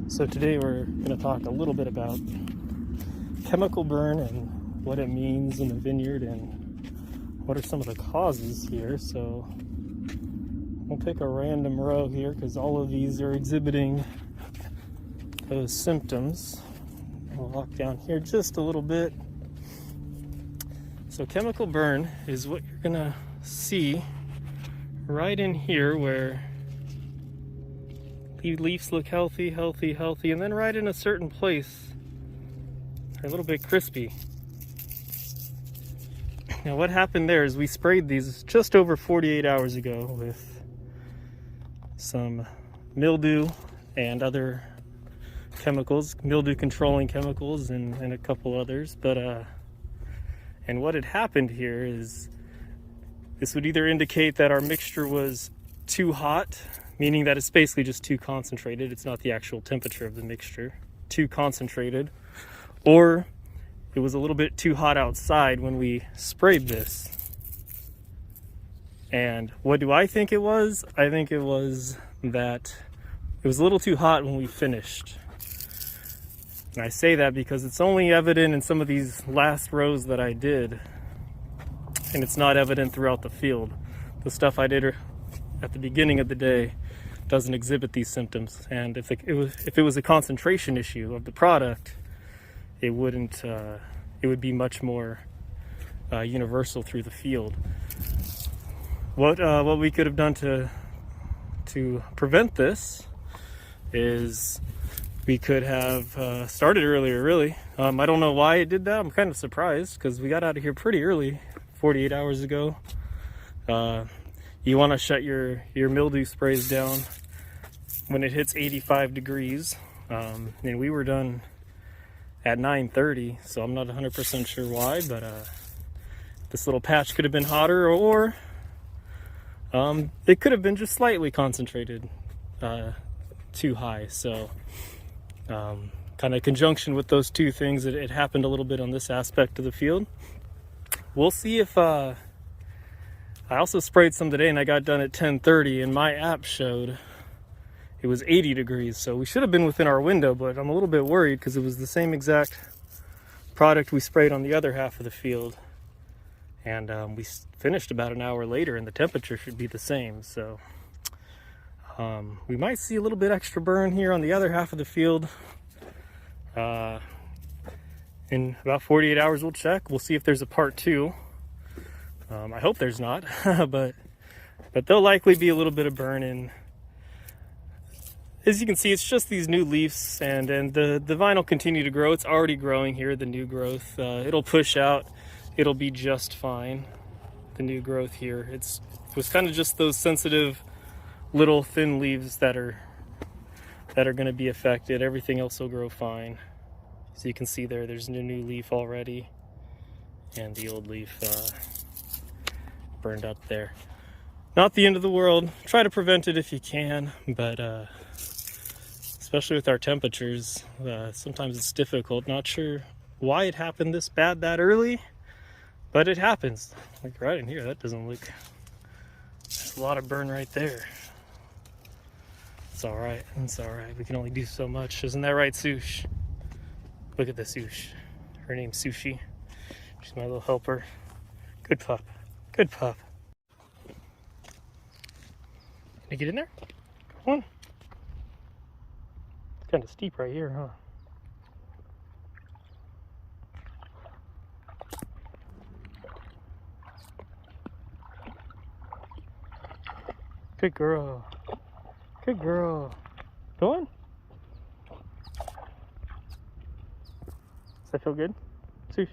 So today we're going to talk a little bit about chemical burn and what it means in the vineyard and what are some of the causes here. So we'll pick a random row here because all of these are exhibiting those symptoms. We'll walk down here just a little bit. So chemical burn is what you're going to see right in here where the leaves look healthy, and then right in a certain place, they're a little bit crispy. Now what happened there is we sprayed these just over 48 hours ago with some mildew and other chemicals, mildew controlling chemicals and a couple others. And what had happened here is this would either indicate that our mixture was too hot, meaning that it's basically just too concentrated. It's not the actual temperature of the mixture, too concentrated, or it was a little bit too hot outside when we sprayed this. And what do I think it was? I think it was that it was a little too hot when we finished. And I say that because it's only evident in some of these last rows that I did, and it's not evident throughout the field. The stuff I did at the beginning of the day doesn't exhibit these symptoms, and if it was a concentration issue of the product, it wouldn't. It would be much more universal through the field. What we could have done to prevent this is we could have started earlier. Really, I don't know why it did that. I'm kind of surprised because we got out of here pretty early, 48 hours ago. You want to shut your mildew sprays down when it hits 85 degrees. And we were done at 9:30, so I'm not 100% sure why, but this little patch could have been hotter, or it could have been just slightly concentrated too high. So kind of conjunction with those two things, it happened a little bit on this aspect of the field. We'll see if I also sprayed some today and I got done at 10:30, and my app showed it was 80 degrees. So we should have been within our window, but I'm a little bit worried because it was the same exact product we sprayed on the other half of the field. And we finished about an hour later and the temperature should be the same. So we might see a little bit extra burn here on the other half of the field. In about 48 hours, we'll check. We'll see if there's a part 2. I hope there's not, but there'll likely be a little bit of burn in. As you can see, it's just these new leaves, and the vine will continue to grow. It's already growing here, the new growth. It'll push out. It'll be just fine, the new growth here. It was kind of just those sensitive little thin leaves that are going to be affected. Everything else will grow fine. So you can see there's a new leaf already, and the old leaf burned up there. Not the end of the world. Try to prevent it if you can, but especially with our temperatures, sometimes it's difficult. Not sure why it happened this bad that early, but it happens. Like right in here, that doesn't look. There's a lot of burn right there. It's all right. It's all right. We can only do so much. Isn't that right, Sush? Look at the Sush. Her name's Sushi. She's my little helper. Good pup. Good pup. Can you get in there? Come on. It's kind of steep right here, huh? Good girl. Good girl. Go on. Does that feel good? Sush.